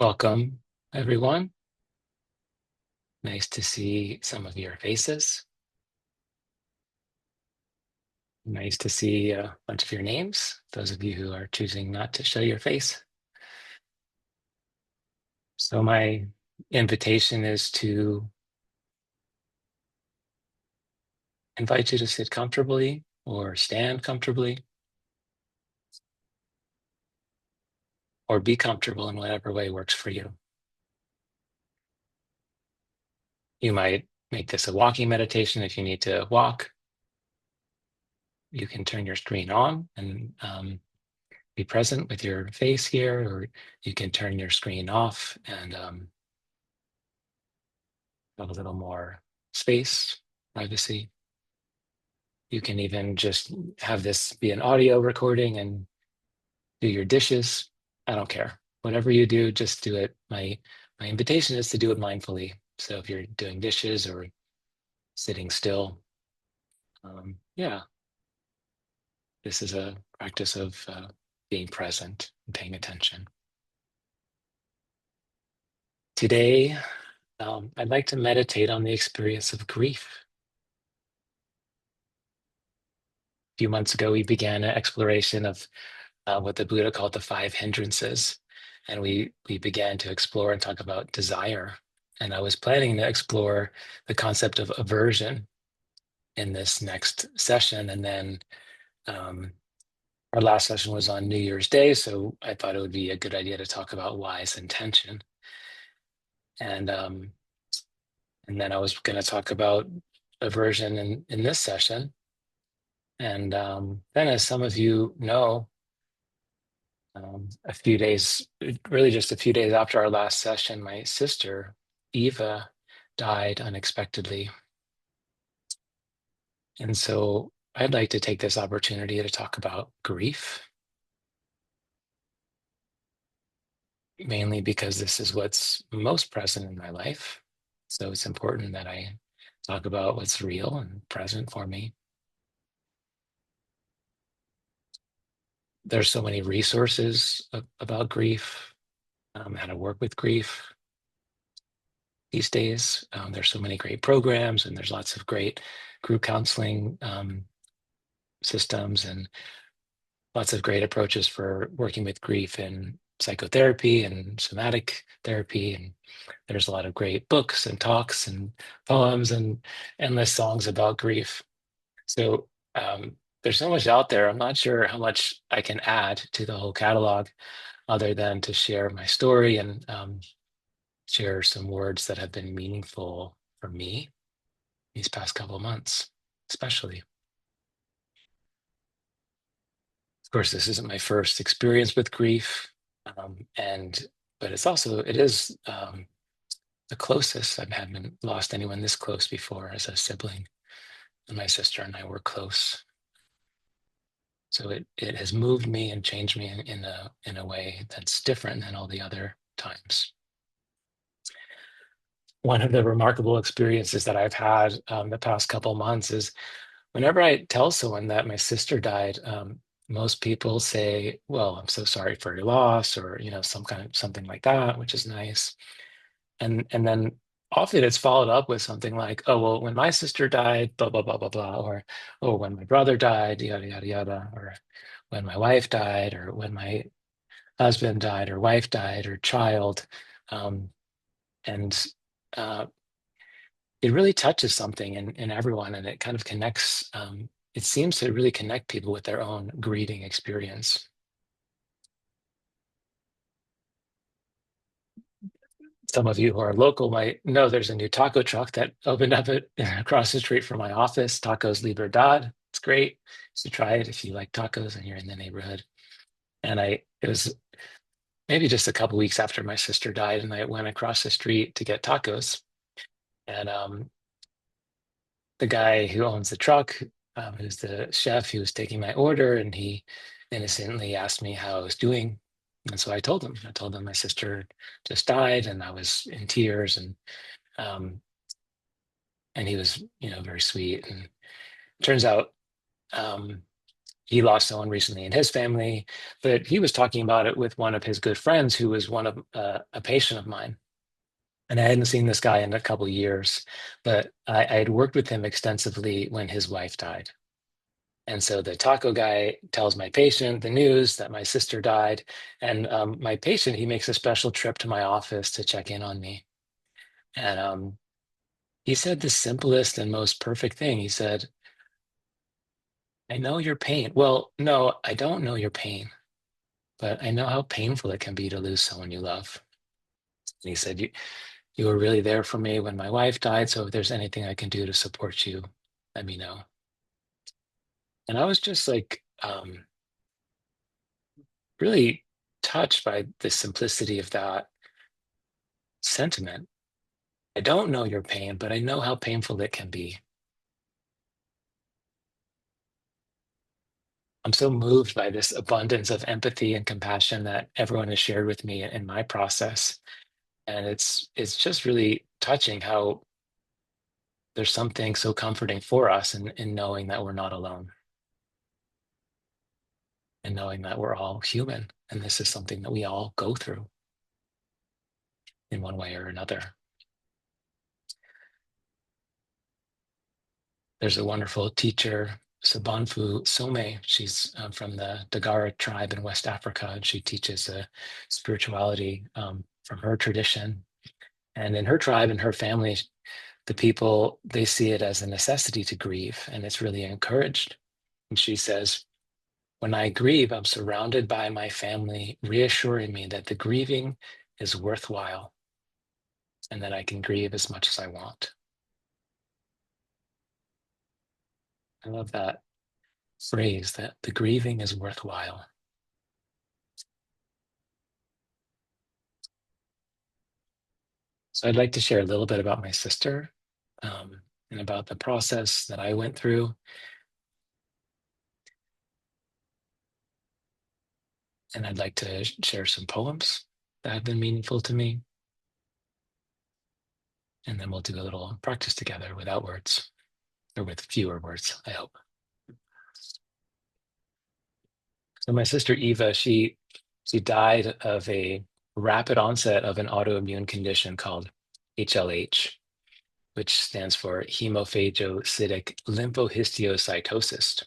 Welcome, everyone. Nice to see some of your faces. Nice to see a bunch of your names, those of you who are choosing not to show your face. So, my invitation is to invite you to sit comfortably or stand comfortably or be comfortable in whatever way works for you. You might make this a walking meditation if you need to walk. You can turn your screen on and be present with your face here, or you can turn your screen off and have a little more space, privacy. You can even just have this be an audio recording and do your dishes. I don't care. Whatever you do, just do it. My invitation is to do it mindfully. So if you're doing dishes or sitting still, yeah, this is a practice of being present and paying attention. Today, I'd like to meditate on the experience of grief. A few months ago, we began an exploration of what the Buddha called the five hindrances. And we began to explore and talk about desire. And I was planning to explore the concept of aversion in this next session. And then um, our last session was on New Year's Day. So I thought it would be a good idea to talk about wise intention. And and then I was going to talk about aversion in this session. And then, as some of you know, a few days, really just a few days after our last session, my sister, Eva, died unexpectedly. And so I'd like to take this opportunity to talk about grief, mainly because this is what's most present in my life. So it's important that I talk about what's real and present for me. There's so many resources about grief, how to work with grief these days. There's so many great programs, and there's lots of great group counseling systems and lots of great approaches for working with grief in psychotherapy and somatic therapy. And there's a lot of great books and talks and poems and endless songs about grief. So there's so much out there. I'm not sure how much I can add to the whole catalog other than to share my story and share some words that have been meaningful for me these past couple of months, especially. Of course, this isn't my first experience with grief, and but it is the closest I've had been lost anyone this close before as a sibling, and my sister and I were close. So it has moved me and changed me in a way that's different than all the other times. One of the remarkable experiences that I've had the past couple months is whenever I tell someone that my sister died, most people say, "Well, I'm so sorry for your loss," or some kind of something like that, which is nice. And then often it's followed up with something like, "Oh, well, when my sister died, blah blah blah blah blah," or "Oh, when my brother died, yada yada yada," or "When my wife died," or "When my husband died," or "wife died," or "child," um, and uh, it really touches something in everyone, and it kind of connects. It seems to really connect people with their own grieving experience. Some of you who are local might know there's a new taco truck that opened up across the street from my office, Tacos Liberdad. It's great. So try it if you like tacos and you're in the neighborhood. And it was maybe just a couple weeks after my sister died, and I went across the street to get tacos. And the guy who owns the truck, who's the chef, he was taking my order, and he innocently asked me how I was doing. And so I told him. I told him my sister just died, and I was in tears, um, and he was, very sweet. And it turns out, um, he lost someone recently in his family, but he was talking about it with one of his good friends who was one of a patient of mine. And I hadn't seen this guy in a couple of years, but I had worked with him extensively when his wife died. And so the taco guy tells my patient the news that my sister died. And my patient, he makes a special trip to my office to check in on me. And he said the simplest and most perfect thing. He said, I know your pain. Well, no, I don't know your pain, but I know how painful it can be to lose someone you love. And he said, you were really there for me when my wife died. So if there's anything I can do to support you, let me know. And I was just like, really touched by the simplicity of that sentiment. I don't know your pain, but I know how painful it can be. I'm so moved by this abundance of empathy and compassion that everyone has shared with me in my process. And it's just really touching how there's something so comforting for us in knowing that we're not alone and knowing that we're all human. And this is something that we all go through in one way or another. There's a wonderful teacher, Sabanfu Some. She's from the Dagara tribe in West Africa, and she teaches spirituality from her tradition. And in her tribe and her family, the people, they see it as a necessity to grieve, and it's really encouraged. And she says, when I grieve, I'm surrounded by my family, reassuring me that the grieving is worthwhile and that I can grieve as much as I want. I love that phrase, that the grieving is worthwhile. So I'd like to share a little bit about my sister and about the process that I went through. And I'd like to share some poems that have been meaningful to me. And then we'll do a little practice together without words, or with fewer words, I hope. So my sister Eva, she died of a rapid onset of an autoimmune condition called HLH, which stands for hemophagocytic lymphohistiocytosis.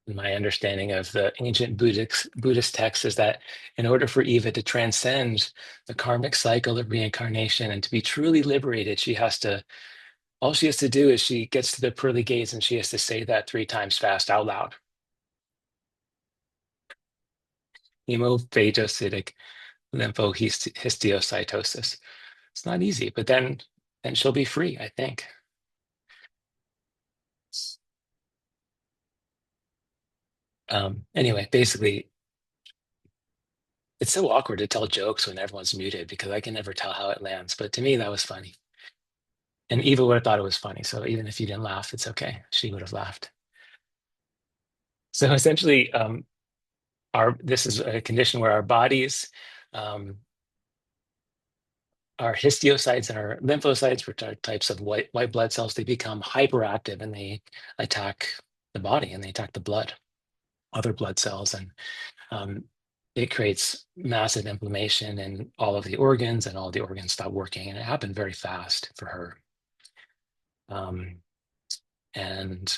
My understanding of the ancient Buddhist texts is that in order for Eva to transcend the karmic cycle of reincarnation and to be truly liberated, all she has to do is she gets to the pearly gates and she has to say that 3 times fast out loud. Hemophagocytic lymphohistiocytosis. It's not easy, but then she'll be free, I think. Anyway, basically, it's so awkward to tell jokes when everyone's muted because I can never tell how it lands. But to me, that was funny. And Eva would have thought it was funny. So even if you didn't laugh, it's okay. She would have laughed. So essentially, our this is a condition where our bodies, um, our histiocytes and our lymphocytes, which are types of white blood cells, they become hyperactive and they attack the body and they attack the blood, other blood cells, and um, it creates massive inflammation in all of the organs, and all the organs stop working. And it happened very fast for her. Um, and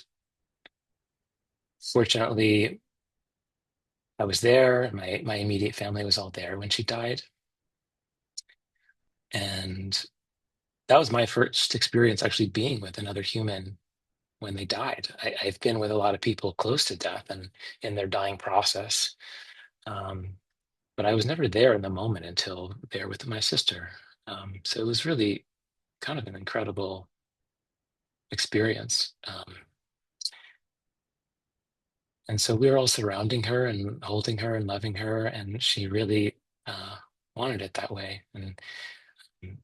fortunately, I was there. My immediate family was all there when she died. And that was my first experience actually being with another human when they died. I've been with a lot of people close to death and in their dying process. Um, but I was never there in the moment until there with my sister. So it was really kind of an incredible experience. And so we were all surrounding her and holding her and loving her, and she really uh, wanted it that way. And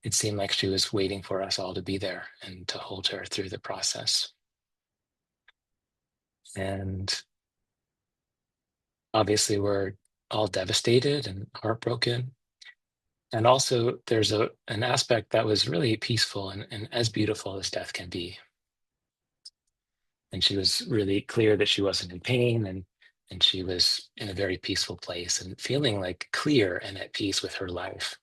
it seemed like she was waiting for us all to be there and to hold her through the process. And obviously, we're all devastated and heartbroken. And also, there's an aspect that was really peaceful and as beautiful as death can be. and she was really clear that she wasn't in pain, and she was in a very peaceful place and feeling like clear and at peace with her life,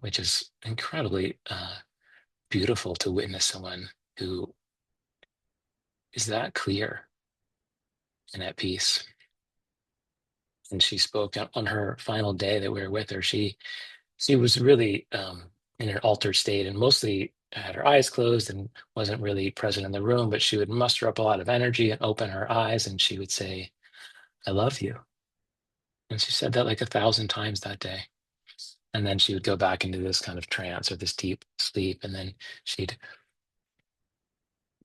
which is incredibly beautiful to witness someone who is that clear and at peace. And she spoke on her final day that we were with her. She was really in an altered state and mostly had her eyes closed and wasn't really present in the room, but she would muster up a lot of energy and open her eyes and she would say, "I love you." And she said that like 1,000 times that day. And then she would go back into this kind of trance or this deep sleep. And then she'd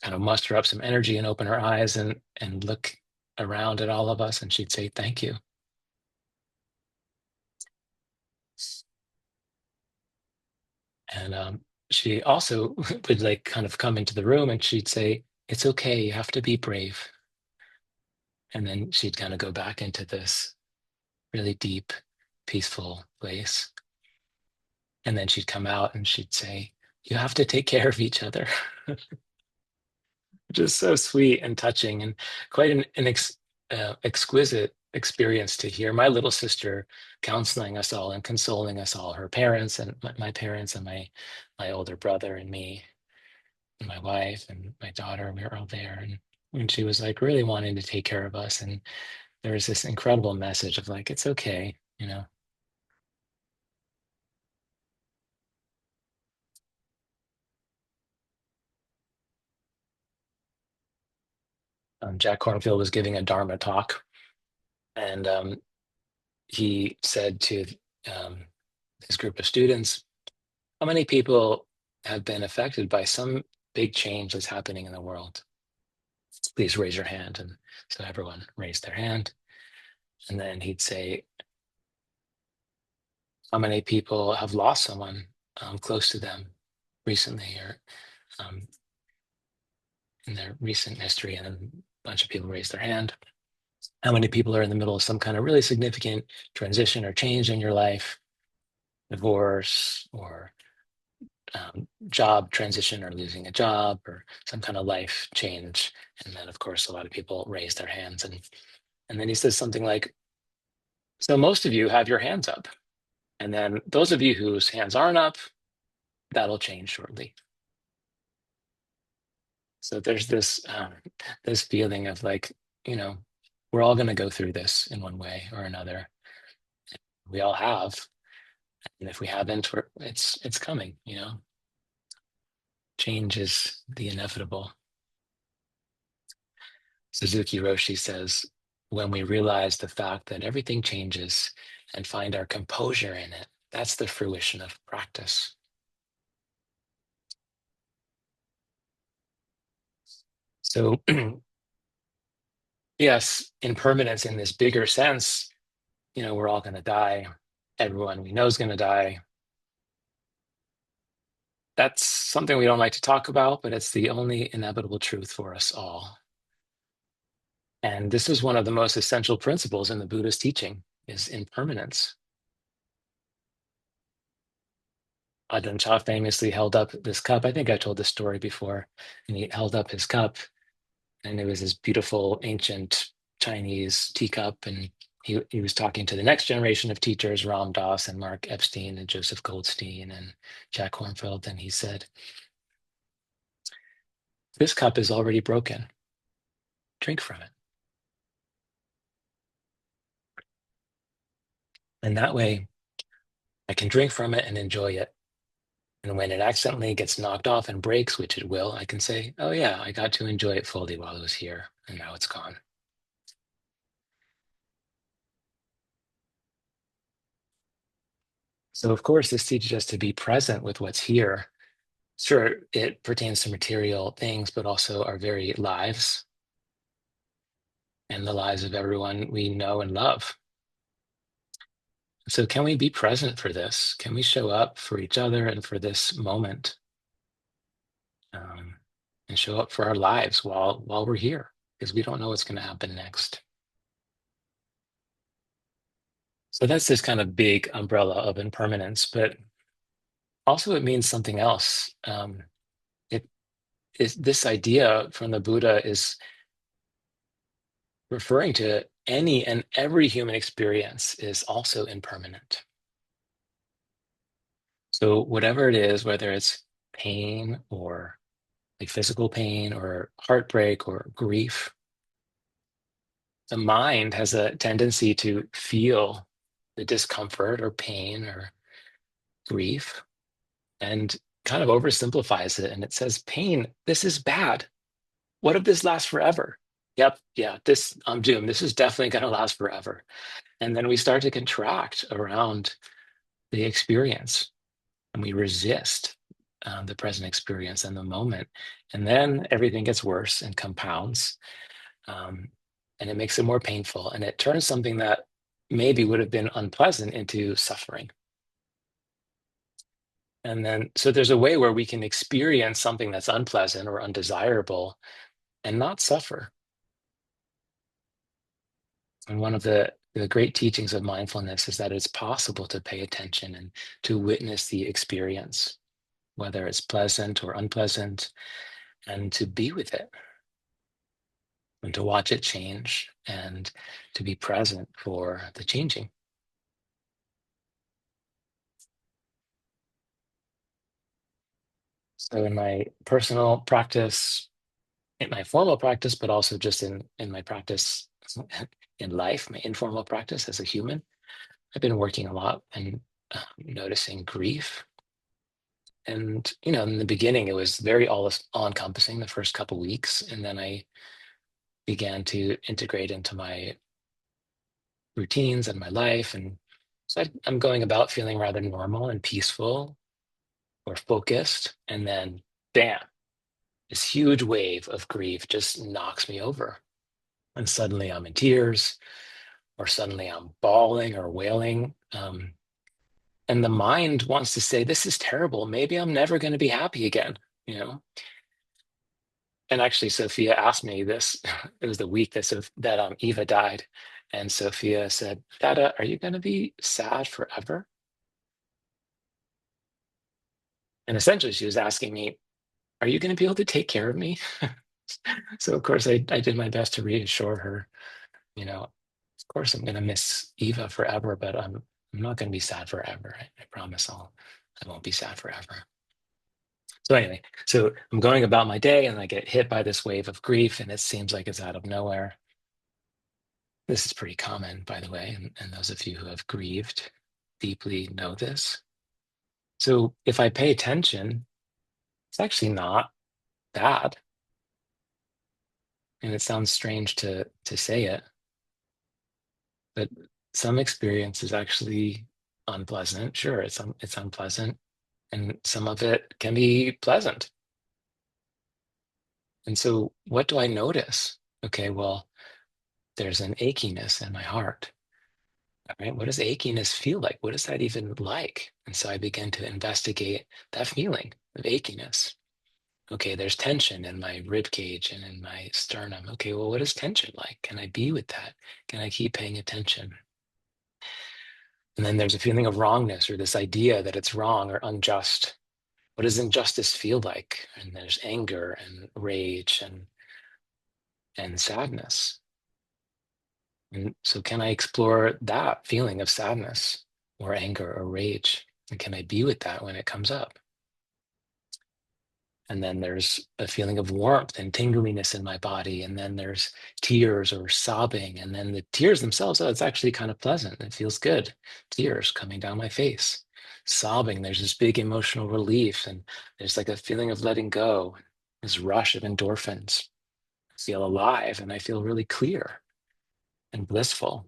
kind of muster up some energy and open her eyes and look around at all of us. And she'd say, "Thank you." And she also would like kind of come into the room and she'd say, "It's okay. You have to be brave." And then she'd kind of go back into this really deep, peaceful place. And then she'd come out and she'd say, "You have to take care of each other." Just so sweet and touching and quite an exquisite experience to hear my little sister counseling us all and consoling us all, her parents and my parents and my older brother and me and my wife and my daughter. We were all there, and when she was like really wanting to take care of us, and there was this incredible message of like, it's okay, you know. Jack Kornfield was giving a Dharma talk, and he said to um, his group of students, "How many people have been affected by some big change that's happening in the world? Please raise your hand." And so everyone raised their hand. And then he'd say, "How many people have lost someone close to them recently or um, in their recent history?" And then a bunch of people raised their hand. "How many people are in the middle of some kind of really significant transition or change in your life, divorce or job transition or losing a job or some kind of life change?" And then, of course, a lot of people raise their hands. And then he says something like, "So most of you have your hands up. And then those of you whose hands aren't up, that'll change shortly." So there's this feeling of like, you know, we're all going to go through this in one way or another. We all have, and if we haven't, it's coming. You know, change is the inevitable. Suzuki Roshi says, "When we realize the fact that everything changes and find our composure in it, that's the fruition of practice." So, yes, impermanence in this bigger sense, you know, we're all going to die. Everyone we know is going to die. That's something we don't like to talk about, but it's the only inevitable truth for us all. And this is one of the most essential principles in the Buddhist teaching is impermanence. Ajahn Chah famously held up this cup. I think I told this story before. And he held up his cup, and it was this beautiful ancient Chinese teacup. And he was talking to the next generation of teachers, Ram Dass and Mark Epstein and Joseph Goldstein and Jack Kornfield. And he said, "This cup is already broken. Drink from it." And that way I can drink from it and enjoy it. And when it accidentally gets knocked off and breaks, which it will, I can say, "Oh yeah, I got to enjoy it fully while it was here, and now it's gone." So of course, this teaches us to be present with what's here. Sure, it pertains to material things, but also our very lives and the lives of everyone we know and love. So can we be present for this? Can we show up for each other and for this moment, um, and show up for our lives while we're here? Because we don't know what's going to happen next. So that's this kind of big umbrella of impermanence, but also it means something else. is this idea from the Buddha is referring to any and every human experience is also impermanent. So whatever it is, whether it's pain or like physical pain or heartbreak or grief, the mind has a tendency to feel the discomfort or pain or grief and kind of oversimplifies it. And it says, pain, this is bad. What if this lasts forever? Yep, yeah, this I'm doomed. This is definitely going to last forever. And then we start to contract around the experience and we resist the present experience and the moment. And then everything gets worse and compounds. Um, and it makes it more painful. And it turns something that maybe would have been unpleasant into suffering. And then, so there's a way where we can experience something that's unpleasant or undesirable and not suffer. And one of the great teachings of mindfulness is that it's possible to pay attention and to witness the experience, whether it's pleasant or unpleasant, and to be with it and to watch it change and to be present for the changing. So in my personal practice, in my formal practice, but also just in my practice in life, my informal practice as a human, I've been working a lot and noticing grief. And in the beginning, it was very all encompassing the first couple weeks, and then I began to integrate into my routines and my life, and so I'm going about feeling rather normal and peaceful or focused, and then bam, this huge wave of grief just knocks me over, and suddenly I'm in tears, or suddenly I'm bawling or wailing. And the mind wants to say, this is terrible. Maybe I'm never going to be happy again, you know? And actually, Sophia asked me this. It was the week that Eva died. And Sophia said, Dada, are you going to be sad forever? And essentially, she was asking me, are you going to be able to take care of me? So, of course, I did my best to reassure her, of course, I'm going to miss Eva forever, but I'm not going to be sad forever. I promise I won't be sad forever. So anyway, so I'm going about my day and I get hit by this wave of grief and it seems like it's out of nowhere. This is pretty common, by the way, and those of you who have grieved deeply know this. So if I pay attention, it's actually not bad. And it sounds strange to say it, but some experience is actually unpleasant. Sure, it's unpleasant, and some of it can be pleasant. And so what do I notice? Okay, well, there's an achiness in my heart. All right, what does achiness feel like? What is that even like? And so I begin to investigate that feeling of achiness. Okay, there's tension in my rib cage and in my sternum. Okay, well, what is tension like? Can I be with that? Can I keep paying attention? And then there's a feeling of wrongness or this idea that it's wrong or unjust. What does injustice feel like? And there's anger and rage and sadness. And so can I explore that feeling of sadness or anger or rage? And can I be with that when it comes up? And then there's a feeling of warmth and tingliness in my body. And then there's tears or sobbing. And then the tears themselves, oh, it's actually kind of pleasant. It feels good. Tears coming down my face. Sobbing, there's this big emotional relief. And there's like a feeling of letting go, this rush of endorphins. I feel alive and I feel really clear and blissful.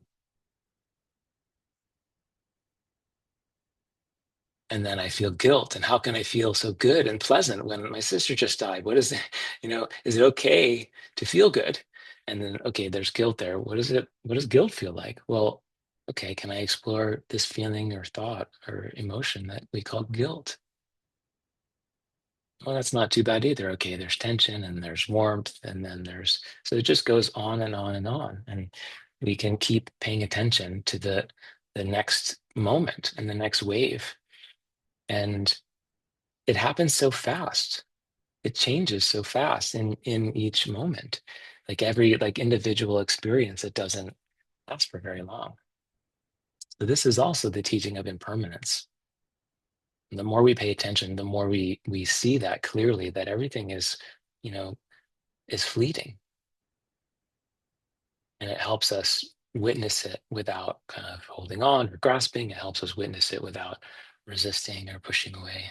And then I feel guilt. And how can I feel so good and pleasant when my sister just died? What is it? Is it okay to feel good? And then, okay, there's guilt there. What is it? What does guilt feel like? Well, okay, can I explore this feeling or thought or emotion that we call guilt? Well, that's not too bad either. Okay, there's tension and there's warmth, and then so it just goes on and on and on. And we can keep paying attention to the next moment and the next wave. And it happens so fast. it changes so fast in each moment. Like every like individual experience, it doesn't last for very long. So this is also the teaching of impermanence. And the more we pay attention, the more we see that clearly, that everything is, you know, is fleeting. And it helps us witness it without kind of holding on or grasping. It helps us witness it without resisting or pushing away.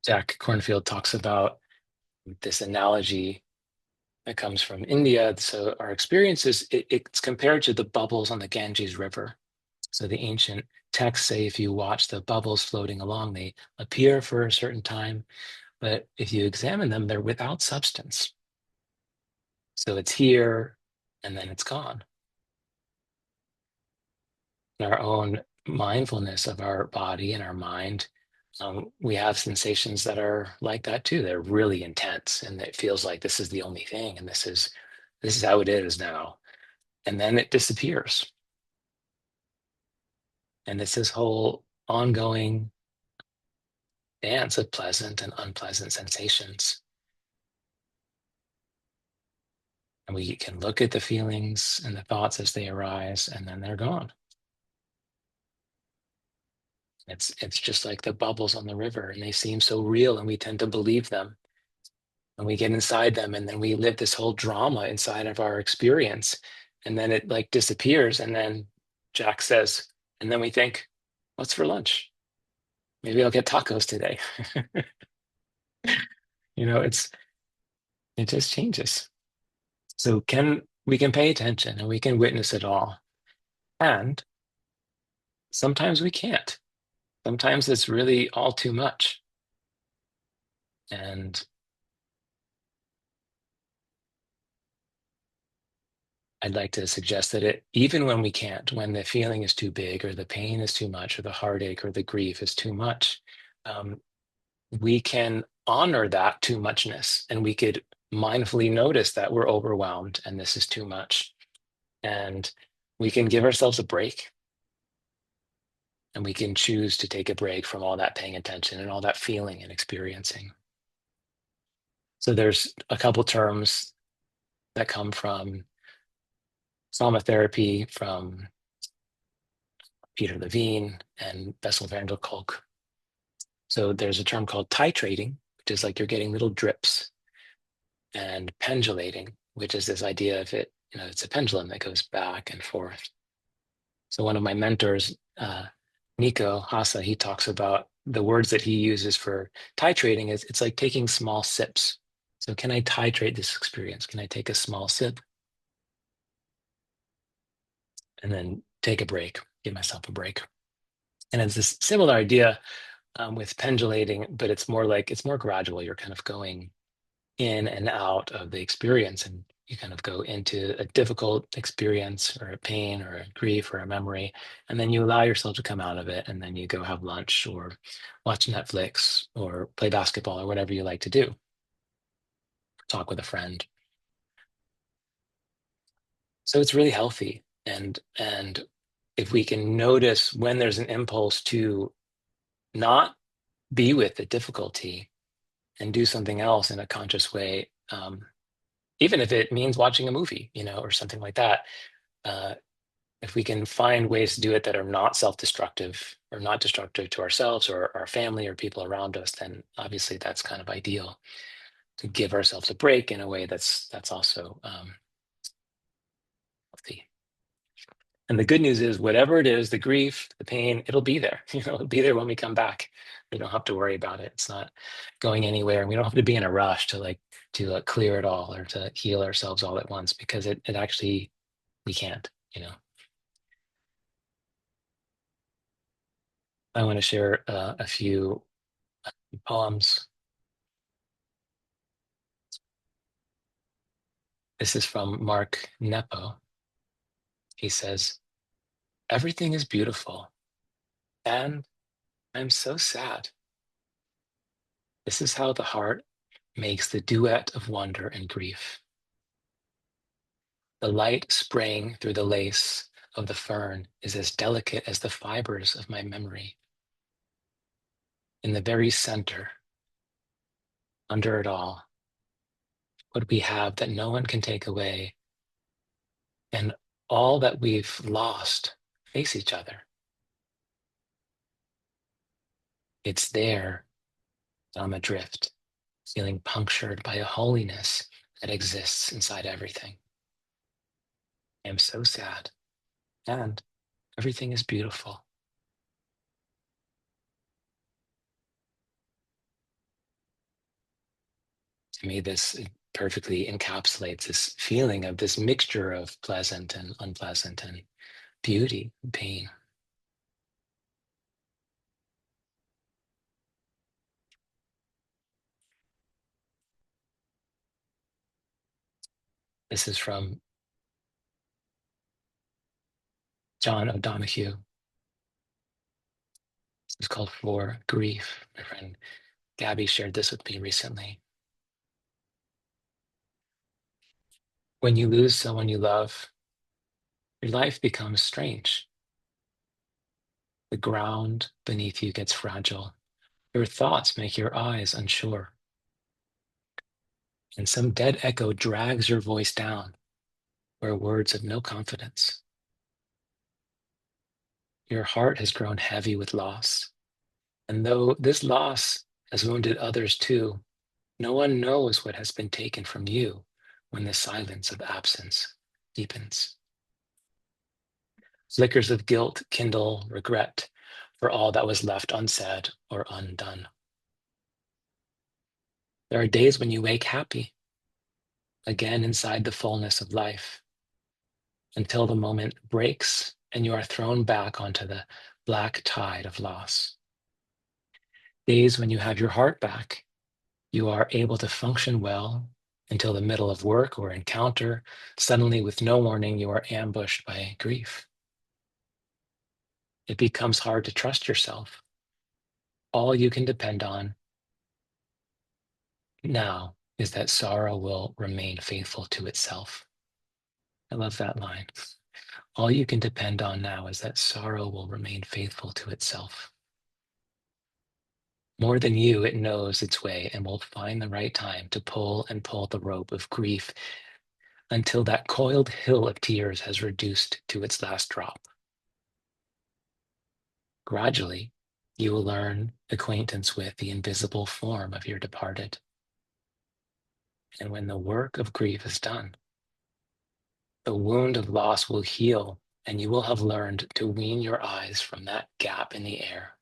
Jack Cornfield talks about this analogy that comes from India. So our experience is it's compared to the bubbles on the Ganges River. So the ancient texts say if you watch the bubbles floating along, they appear for a certain time, but if you examine them, they're without substance. So it's here and then it's gone. In our own mindfulness of our body and our mind, we have sensations that are like that too. They're really intense, and it feels like this is the only thing, and this is how it is now. And then it disappears, and it's this whole ongoing dance of pleasant and unpleasant sensations. And we can look at the feelings and the thoughts as they arise, and then they're gone. It's just like the bubbles on the river, and they seem so real, and we tend to believe them. And we get inside them, and then we live this whole drama inside of our experience, and then it like disappears. And then Jack says, and then we think, what's for lunch? Maybe I'll get tacos today. It just changes. So can we can pay attention and we can witness it all. And sometimes we can't. Sometimes it's really all too much. And I'd like to suggest that even when we can't, when the feeling is too big or the pain is too much or the heartache or the grief is too much, um, we can honor that too muchness, and we could mindfully notice that we're overwhelmed and this is too much. And we can give ourselves a break, and we can choose to take a break from all that paying attention and all that feeling and experiencing. So there's a couple terms that come from somatherapy, from Peter Levine and Bessel van der Kolk. So there's a term called titrating, which is like you're getting little drips, and pendulating, which is this idea of it, it's a pendulum that goes back and forth. So one of my mentors, Nico Hasa, he talks about the words that he uses for titrating is it's like taking small sips. So can I titrate this experience? Can I take a small sip and then take a break, give myself a break? And it's this similar idea with pendulating, but it's more gradual. You're kind of going in and out of the experience, and you kind of go into a difficult experience or a pain or a grief or a memory, and then you allow yourself to come out of it, and then you go have lunch or watch Netflix or play basketball or whatever you like to do, talk with a friend. So it's really healthy. And if we can notice when there's an impulse to not be with the difficulty and do something else in a conscious way, even if it means watching a movie, or something like that. Uh, if we can find ways to do it that are not self-destructive or not destructive to ourselves or our family or people around us, then obviously that's kind of ideal, to give ourselves a break in a way that's also healthy. And the good news is, whatever it is, the grief, the pain, it'll be there. It'll be there when we come back. We don't have to worry about it. It's not going anywhere. And we don't have to be in a rush to clear it all or to heal ourselves all at once, because it actually, we can't. I want to share a few poems. This is from Mark Nepo. He says, "Everything is beautiful, and I'm so sad. This is how the heart makes the duet of wonder and grief. The light spraying through the lace of the fern is as delicate as the fibers of my memory. in the very center, under it all, what we have that no one can take away, and all that we've lost face each other. It's there, I'm adrift, feeling punctured by a holiness that exists inside everything. I am so sad, and everything is beautiful. To me, this perfectly encapsulates this feeling of this mixture of pleasant and unpleasant and beauty and pain. This is from John O'Donohue. It's called For Grief. My friend Gabby shared this with me recently. When you lose someone you love, your life becomes strange. The ground beneath you gets fragile. Your thoughts make your eyes unsure. And some dead echo drags your voice down where words have no confidence. Your heart has grown heavy with loss. And though this loss has wounded others too, no one knows what has been taken from you when the silence of absence deepens. Flickers of guilt kindle regret for all that was left unsaid or undone. There are days when you wake happy, again inside the fullness of life, until the moment breaks and you are thrown back onto the black tide of loss. Days when you have your heart back, you are able to function well until the middle of work or encounter. Suddenly, with no warning, you are ambushed by grief. It becomes hard to trust yourself. All you can depend on now is that sorrow will remain faithful to itself. I love that line. All you can depend on now is that sorrow will remain faithful to itself. More than you, it knows its way and will find the right time to pull and pull the rope of grief until that coiled hill of tears has reduced to its last drop. Gradually, you will learn acquaintance with the invisible form of your departed. And when the work of grief is done, the wound of loss will heal, and you will have learned to wean your eyes from that gap in the air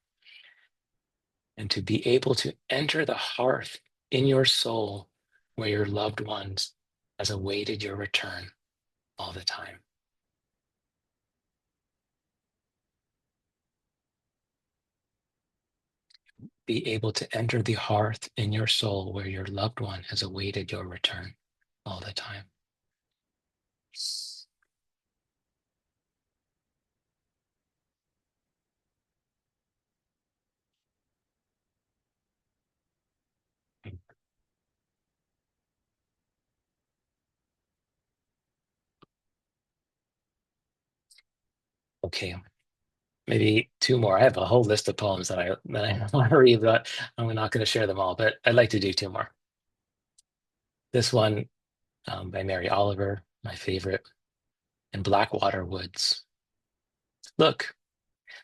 and to be able to enter the hearth in your soul where your loved ones has awaited your return all the time. Be able to enter the hearth in your soul where your loved one has awaited your return all the time. Okay, maybe two more. I have a whole list of poems that I want to read, but I'm not going to share them all. But I'd like to do two more. This one by Mary Oliver, my favorite, in Blackwater Woods. Look,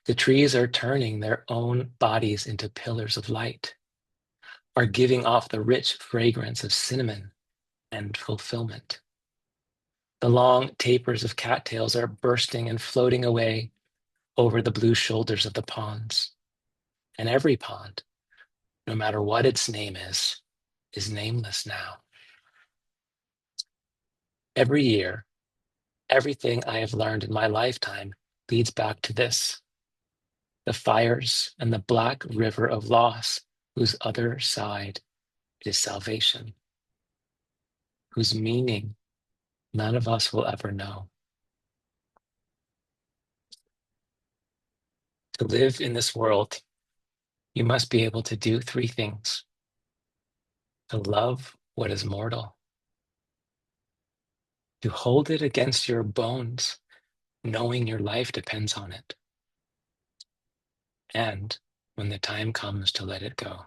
the trees are turning their own bodies into pillars of light, are giving off the rich fragrance of cinnamon and fulfillment. The long tapers of cattails are bursting and floating away over the blue shoulders of the ponds. And every pond, no matter what its name is nameless now. Every year, everything I have learned in my lifetime leads back to this: the fires and the black river of loss, whose other side is salvation, whose meaning none of us will ever know. To live in this world, you must be able to do three things: to love what is mortal, to hold it against your bones, knowing your life depends on it, and when the time comes to let it go.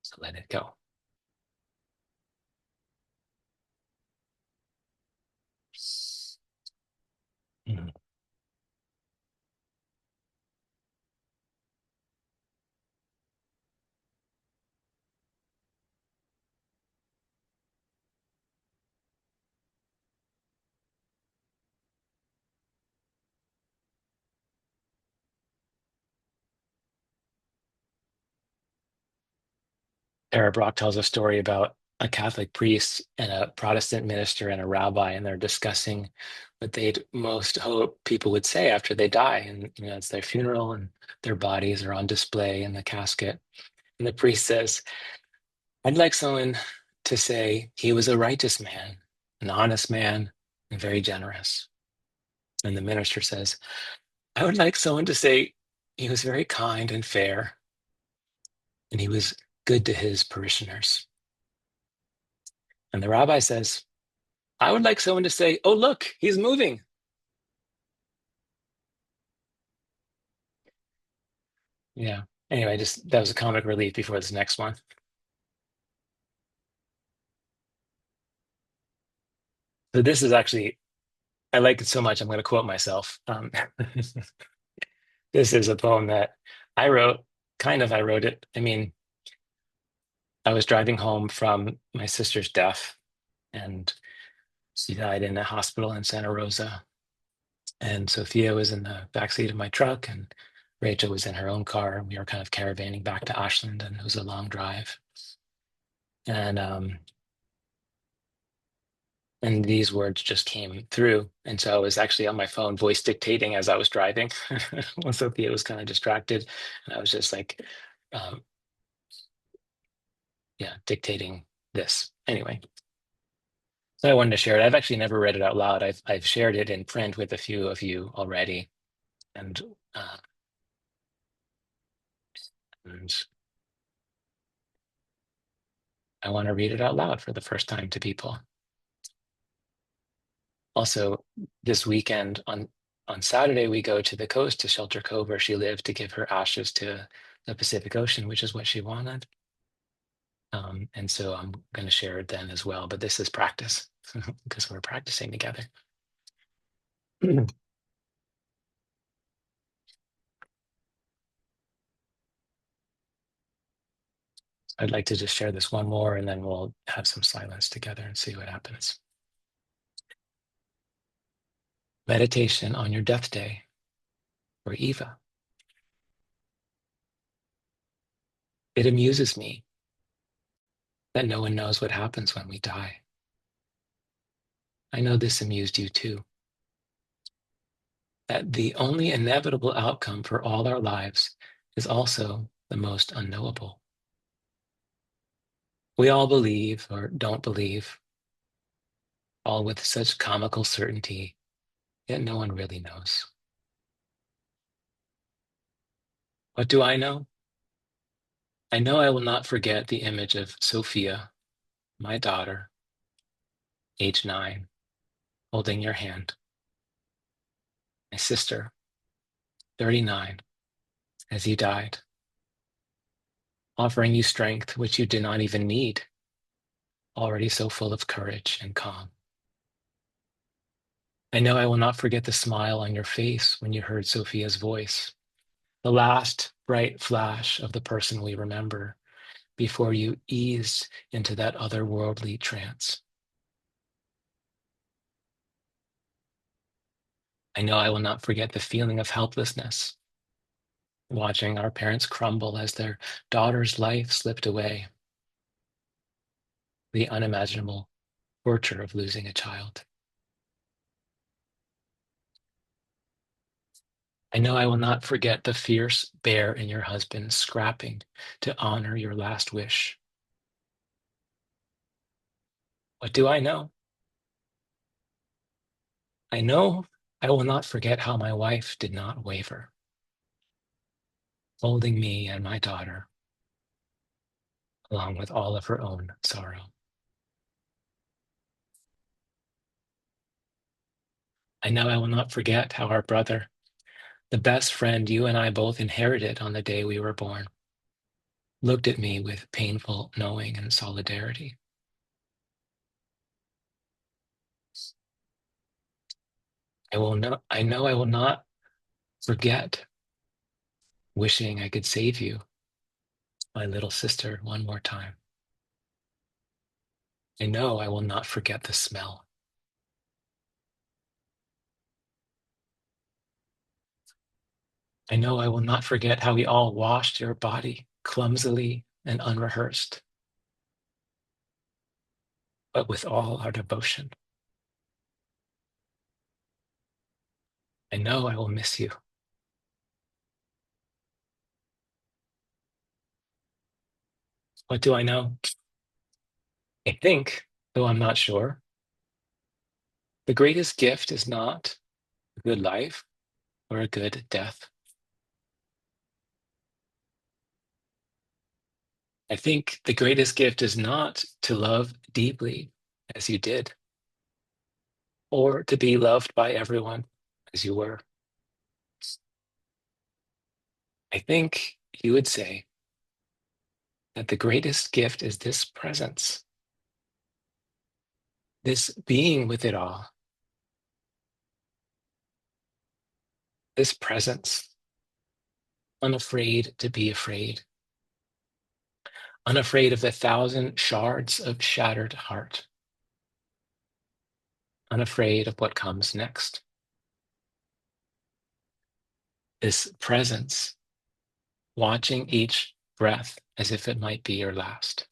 So let it go. Mm. Tara Brock tells a story about a Catholic priest and a Protestant minister and a rabbi, and they're discussing what they'd most hope people would say after they die. And it's their funeral, and their bodies are on display in the casket. And the priest says, "I'd like someone to say he was a righteous man, an honest man, and very generous." And the minister says, "I would like someone to say he was very kind and fair, and he was good to his parishioners." And the rabbi says, "I would like someone to say, oh, look, he's moving." Yeah. Anyway, just that was a comic relief before this next one. So this is actually, I like it so much, I'm going to quote myself. This is a poem that I wrote, I wrote it. I mean, I was driving home from my sister's death, and she died in a hospital in Santa Rosa. And Sophia was in the backseat of my truck, and Rachel was in her own car. We were kind of caravanning back to Ashland, and it was a long drive. And these words just came through. And so I was actually on my phone voice dictating as I was driving. When Sophia was kind of distracted, and I was just like, um, yeah, dictating this. Anyway, so I wanted to share it. I've actually never read it out loud. I've shared it in print with a few of you already, and uh, and I want to read it out loud for the first time to people. Also, this weekend on Saturday, we go to the coast to Shelter Cove where she lived to give her ashes to the Pacific Ocean, which is what she wanted. And so I'm going to share it then as well. But this is practice because we're practicing together. I'd like to just share this one more, and then we'll have some silence together and see what happens. Meditation on your death day for Eva. It amuses me that no one knows what happens when we die. I know this amused you too. That the only inevitable outcome for all our lives is also the most unknowable. We all believe or don't believe, all with such comical certainty, yet no one really knows. What do I know? I know I will not forget the image of Sophia, my daughter, age 9, holding your hand. My sister, 39, as you died, offering you strength which you did not even need, already so full of courage and calm. I know I will not forget the smile on your face when you heard Sophia's voice, the last bright flash of the person we remember before you eased into that otherworldly trance. I know I will not forget the feeling of helplessness, watching our parents crumble as their daughter's life slipped away, the unimaginable torture of losing a child. I know I will not forget the fierce bear in your husband scrapping to honor your last wish. What do I know? I know I will not forget how my wife did not waver, holding me and my daughter, along with all of her own sorrow. I know I will not forget how our brother, The best friend you and I both inherited on the day we were born looked at me with painful knowing and solidarity. I know I will not forget wishing I could save you, my little sister, one more time. I know I will not forget the smell. I know I will not forget how we all washed your body clumsily and unrehearsed, but with all our devotion. I know I will miss you. What do I know? I think, though I'm not sure, the greatest gift is not a good life or a good death. I think the greatest gift is not to love deeply as you did, or to be loved by everyone as you were. I think you would say that the greatest gift is this presence, this being with it all, this presence, unafraid to be afraid, unafraid of the thousand shards of shattered heart, unafraid of what comes next. This presence, watching each breath as if it might be your last.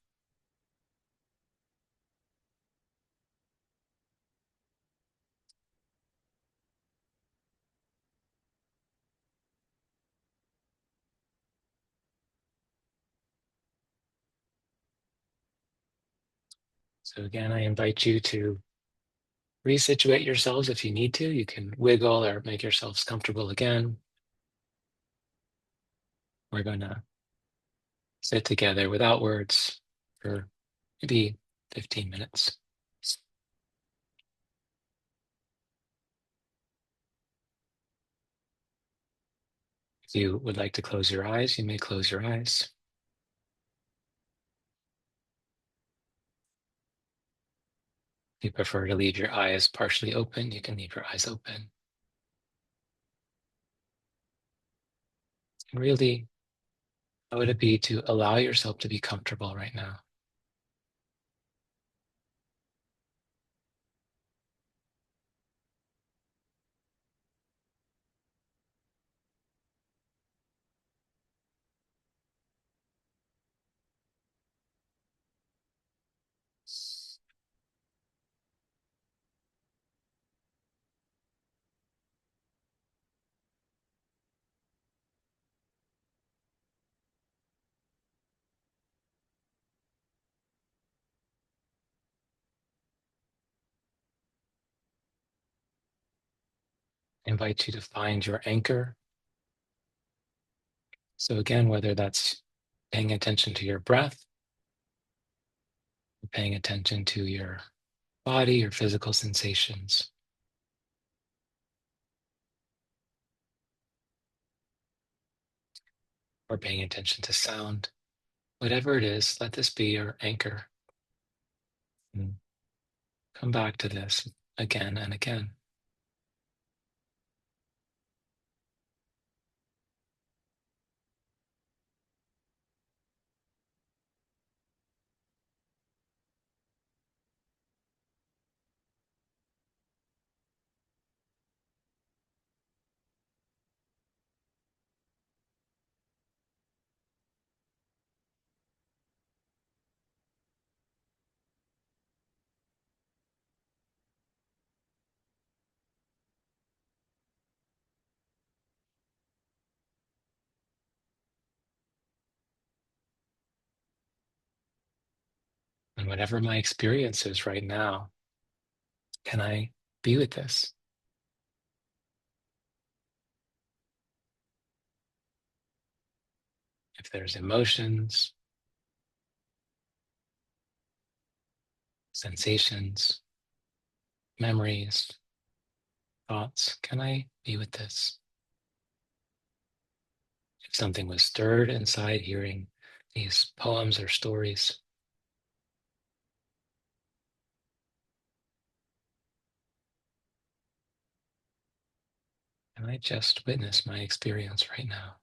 So again, I invite you to resituate yourselves if you need to. You can wiggle or make yourselves comfortable again. We're going to sit together without words for maybe 15 minutes. If you would like to close your eyes, you may close your eyes. If you prefer to leave your eyes partially open, you can leave your eyes open. And really, how would it be to allow yourself to be comfortable right now? I invite you to find your anchor. So again, whether that's paying attention to your breath, paying attention to your body, your physical sensations, or paying attention to sound, whatever it is, let this be your anchor. And come back to this again and again. And whatever my experience is right now, can I be with this? If there's emotions, sensations, memories, thoughts, can I be with this? Something was stirred inside hearing these poems or stories. And I just witnessed my experience right now.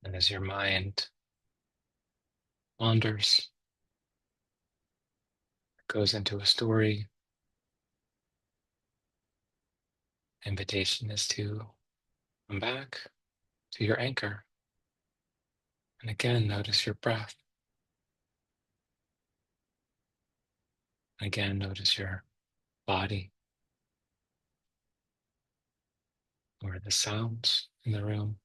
And as your mind wanders, goes into a story, invitation is to come back to your anchor. And again, notice your breath. Again, notice your body or the sounds in the room.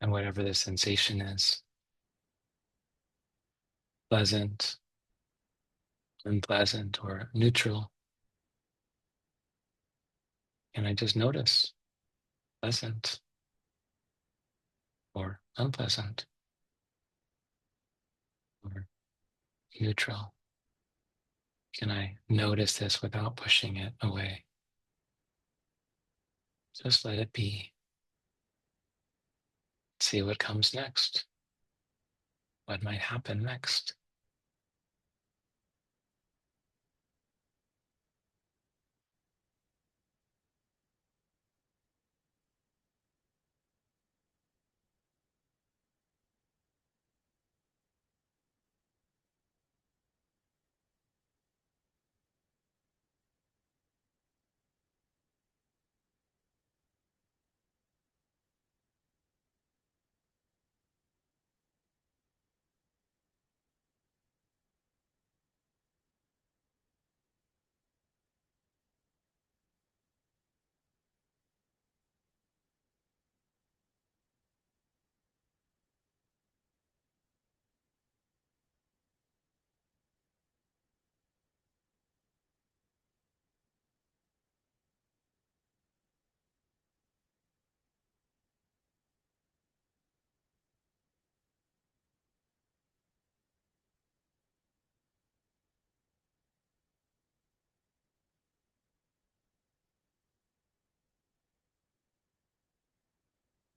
And whatever the sensation is, pleasant, unpleasant, or neutral, and I just notice pleasant or unpleasant or neutral. Can I notice this without pushing it away? Just let it be. See what comes next. What might happen next?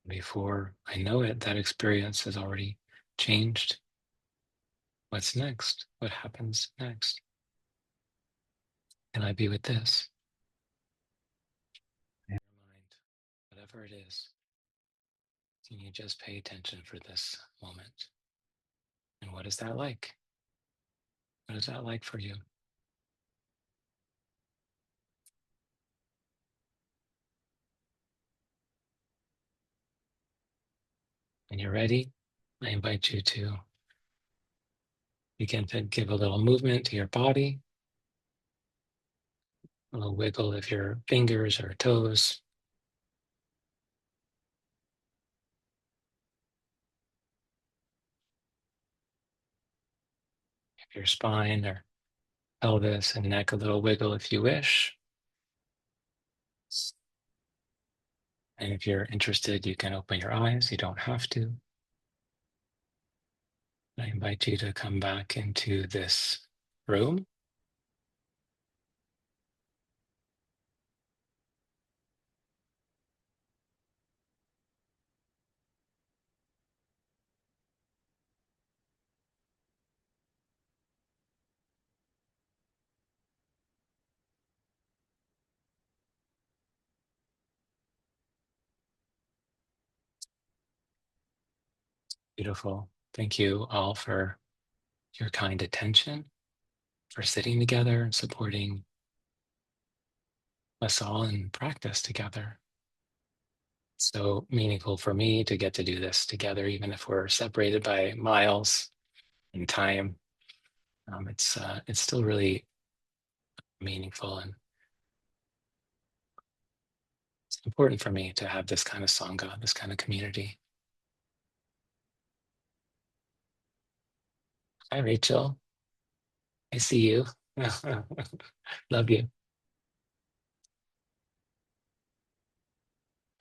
Before I know it, that experience has already changed. What's next? What happens next? Can I be with this? Never mind, whatever it is, can you just pay attention for this moment? And what is that like? What is that like for you? When you're ready, I invite you to begin to give a little movement to your body, a little wiggle of your fingers or toes, your spine or pelvis and neck, a little wiggle if you wish. And if you're interested, you can open your eyes. You don't have to. I invite you to come back into this room. Beautiful. Thank you all for your kind attention, for sitting together and supporting us all in practice together. It's so meaningful for me to get to do this together, even if we're separated by miles in time. It's still really meaningful, and it's important for me to have this kind of sangha, this kind of community. Hi, Rachel. I see you. Love you.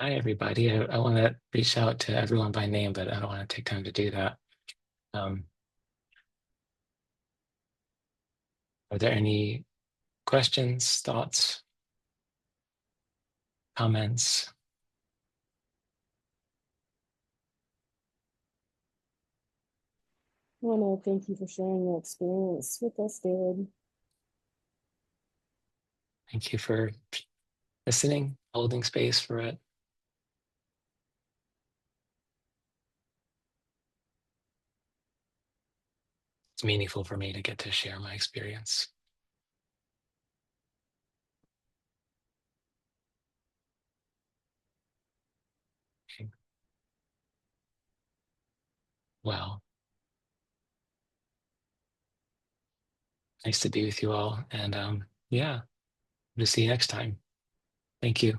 Hi, everybody. I want to reach out to everyone by name, but I don't want to take time to do that. Um, are there any questions, thoughts, comments? I want to thank you for sharing your experience with us, David. Thank you for listening, holding space for it. It's meaningful for me to get to share my experience. Okay. Well, nice to be with you all. And yeah, we'll see you next time. Thank you.